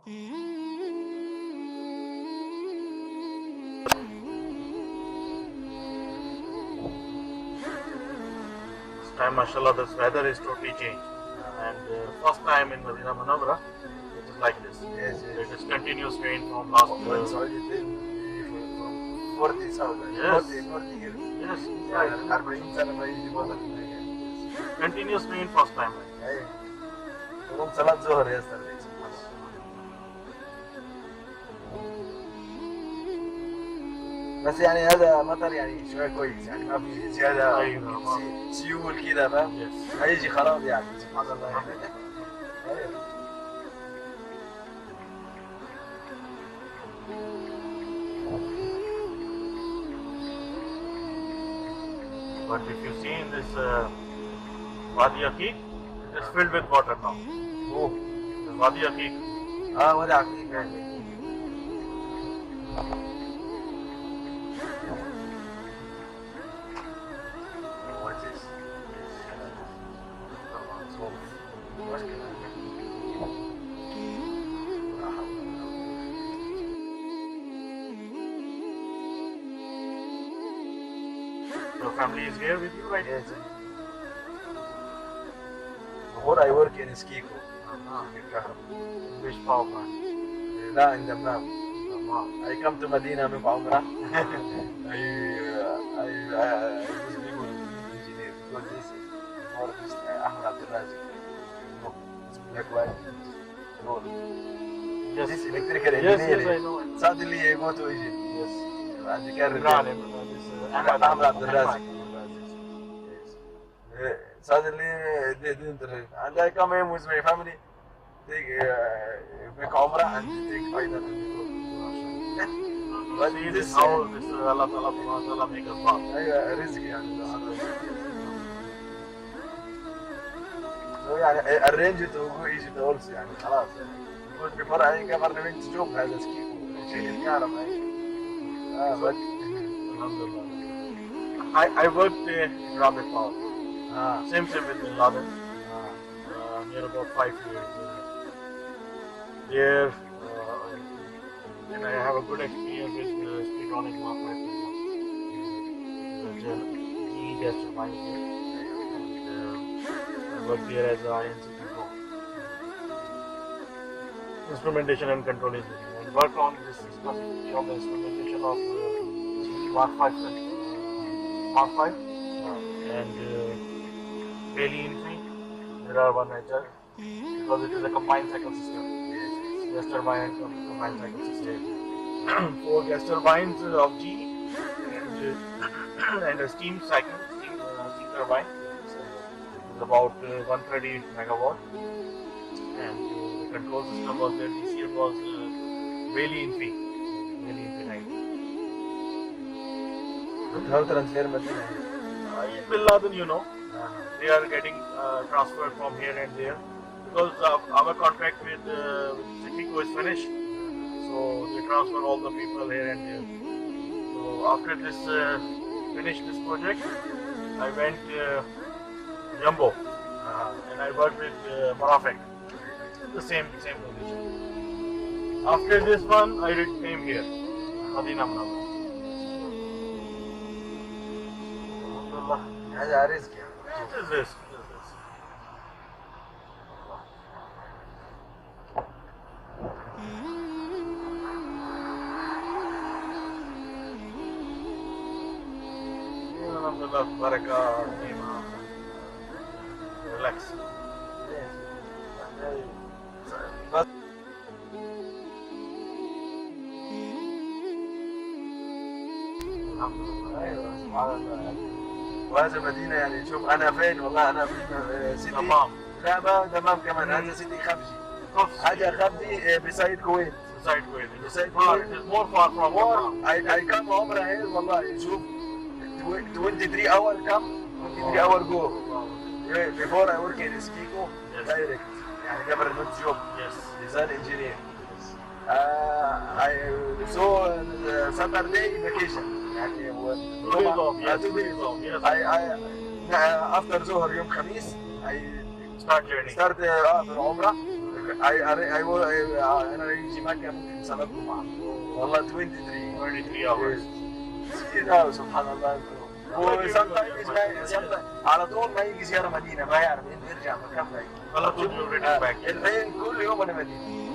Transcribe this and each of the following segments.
This time, mashallah, this weather is totally changed. And first time in Madinah Al Munawarah, it is like this. Yes, It yes. is continuous rain from last When Saudi did from 40,000, Yes. 40 years. Yes, يعني right. 40 سنة ما يجي مطر. Continuous rain first time. أي. يوم صلاة ظهر yesterday. بس يعني هذا مطر يعني شوية كويس يعني ما في زيادة أيوة. سيول كده فاهم؟ Yes. هيجي خراب يعني سبحان الله يعني. أيوة. But if you see in this Wadi Aqiq, it is filled with water now. أوه. This Wadi Aqiq. ولا عقيق يعني. What is? Your family is here with you, right? Yes. Before I work in Skiko. Which power plant? لا in Dammam. Wow. I come to Medina with Umrah. I this people engineer because this is for this Ahmed Abdul Razik. It's black white. Roll. Yes. This electrical Yes, engineer. yes, I know. Suddenly I go to Egypt. Yes. And they can Iran, return. Ahmed Ahmed Abdul Razik. Ahmed. Yes. Suddenly they didn't return. And I come in with my family. Take make Umrah and take final and go. But See this this how this Allah Ta'ala subhanahu wa ta'ala make us pass. أيوة رزق يعني يعني arrange to go Egypt also يعني خلاص يعني because before I government job هذا سكيكو شيء الكهرباء but Alhamdulillah. I worked in Rabbit Power. Same with Bin Laden. Near about 5 years. There, and I have a good experience with Speedronic Mark 5. The GE gas turbine here. And I worked there as an INC control. Instrumentation and control engineer. And worked on this specifically on the instrumentation of GE Mark 5. Mark 5 and Bailey Infy. There are one HR because it is a combined cycle system. Gas turbine and combined cycle system. 4 gas turbines of GE and a steam cycle, steam turbine. It's about 130 megawatt. And the control system was there. DCF was Bailey Infy. Bailey Infy 9. how transfer Medina In Bin Laden, you know, they are getting transferred from here and there because our contract with Cityco is finished. So they transfer all the people here and there. So after this finished this project, I went Jumbo and I worked with Marafek. The same position. After this one, I came here, Madinah Al Munawarah. هذا رزق يعني What is this? Alhamdulillah, barakah, relax. بس Alhamdulillah. ايوه سبحان الله وهذا مدينة يعني شوف أنا فين والله أنا في سيتي تمام. لا ما تمام كمان هذا سيتي خفجي حاجة خفجي beside Kuwait Beside Kuwait. It Beside is far. Kuwait. It is more far from more Abha. I come عمرة here والله شوف 23 hour come 23 hour go before I work in Skiko Yes. direct يعني government job Yes. design engineer I saw Saturday vacation يعني هو 2 days off. Yes. 2 days off. Yes. I after ظهر يوم خميس I Start journey. start في العمرة أنا يجي مكة ممكن صلاة جمعة والله 23 hours. كده سبحان الله. على طول ما يجي زيارة مدينة ما يعرف إنه يرجع مكان بعيد. على طول you return back. الحين كل يوم أنا مدينة.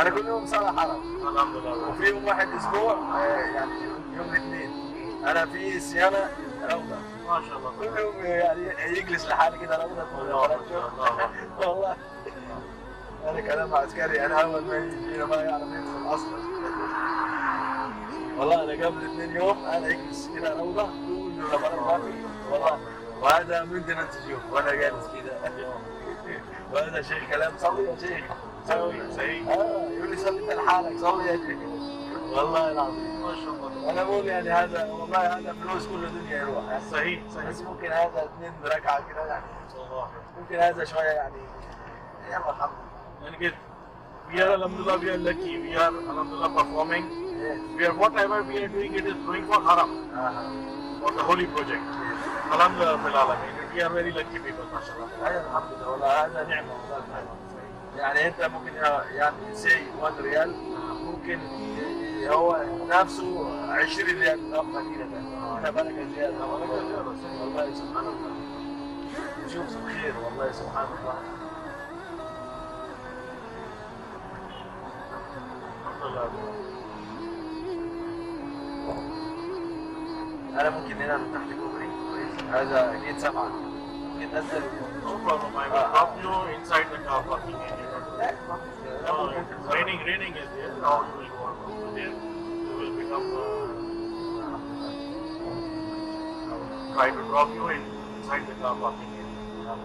أنا كل يوم صلاة حرم. الحمد لله. وفي يوم واحد أسبوع يعني يوم الاثنين أنا في صيانة روضة. ما شاء الله. كل يوم يعني يجلس لحالي كده روضة. والله. أنا كلام عسكري أنا أول ما يجي ما يعرف يدخل أصلا. والله أنا قبل 2 يوم أنا أجلس كده روضة كله لبرا ما في والله. وهذا مدينة اليوم وأنا جالس كده. وهذا شيخ كلام صلي يا شيخ. صحيح. يقول لي صلي أنت لحالك صلي يا شيخ. والله العظيم. ما شاء الله. أنا بقول يعني هذا والله هذا فلوس كل الدنيا يروح. صحيح. بس ممكن هذا 2 ركعة كده يعني. ممكن هذا شوية يعني. يلا الحمد لله. يعني كده. We are alhamdulillah, we are lucky. We are alhamdulillah performing. We are whatever we are doing, it is doing for haram, for the holy project. Alhamdulillah, Rabbil Alamin. We are very lucky people, mashallah. أيوة الحمد لله والله هذا نعمة والله. يعني أنت ممكن يعني سي 1 ريال ممكن هو نفسه 20 ريال أفضل كده. أنا بركة زيادة والله سبحان الله. نشوف خير والله سبحان الله. أنا ممكن هنا من تحت كوبري هذا أكيد 7 ممكن ننزل. No problem. I will drop you inside the car parking area. Raining is there. Now you will go from there. You will become. Try to drop you inside the car parking area.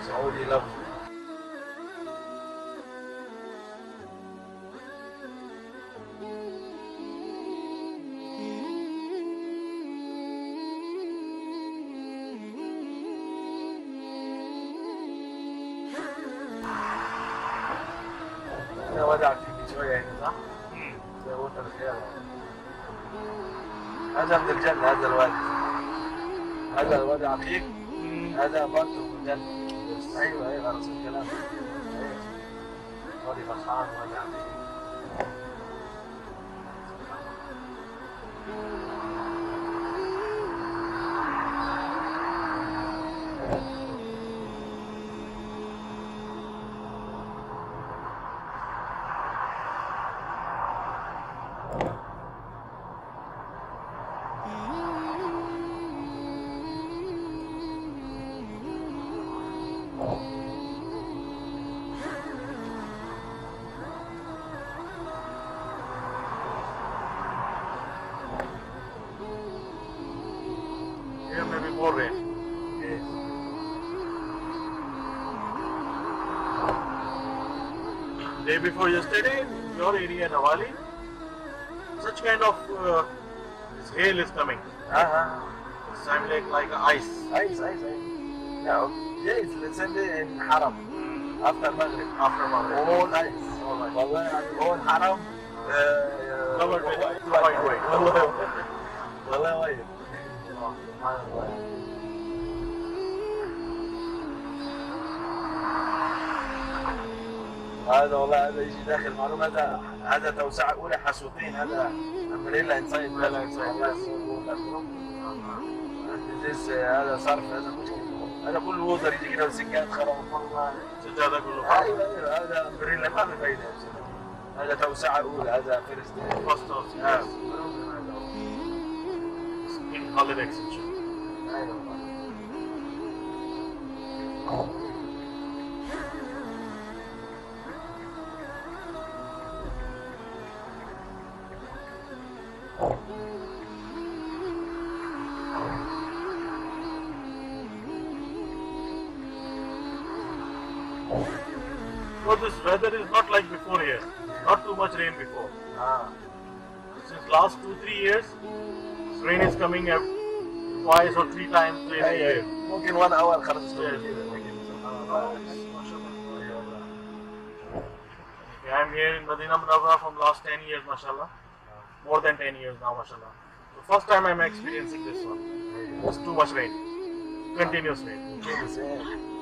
Saudi love. أنا ودعت فيك شوية هنا صح؟ زي وتر الخيال. هذا من الجنة هذا الوادي. هذا الودع فيك. هذا برضه من الجنة. ايوه نفس الكلام. وادي فرحان وادي عميق. Here may be more rain. Yes. Day before yesterday, in your area, Nawali, such kind of hail is coming. This time like ice. Ice. No. Yes, let's send it in Haram. After Maghrib. All ice. والله يعني هو الحرم covered with white. والله وايد. سبحان الله. هذا والله هذا يجي داخل معلومة هذا توسعة أولى حاسوطين هذا أمبريلا إنسايد هذا صرف هذا مشكلة هذا كله ووتر يجي كده وسكات خرب والله سجادة كله أيوه هذا أمبريلا ما في فايدة هذا توسعة أولى هذا first house in Khalid extension. أيوه So this weather is not like before here. Not too much rain before. Since last 2-3 years, rain is coming up twice or 3 times in a year. ممكن 1 hour خرج I'm here in Madinah Al Munawarah from last 10 years, mashallah. more than 10 years now, mashallah. So first time I'm experiencing this one. It's too much rain, continuous rain. Continuous, yeah.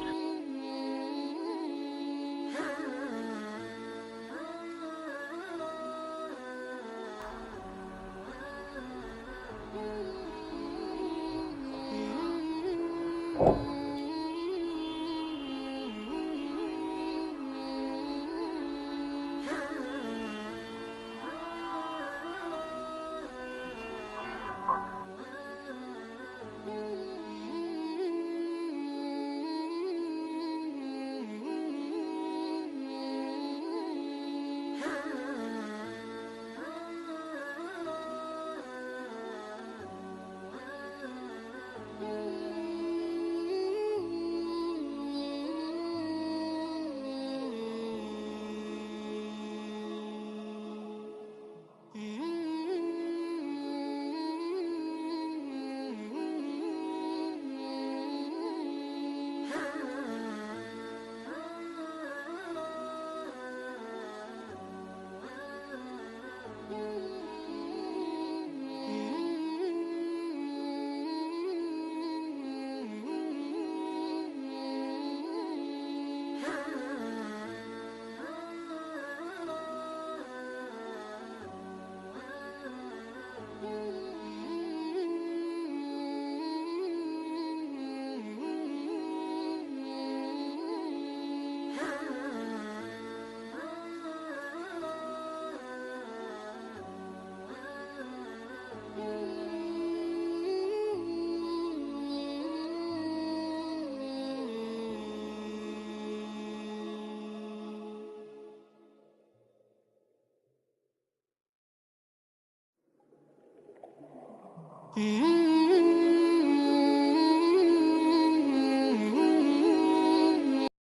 Mm-hmm.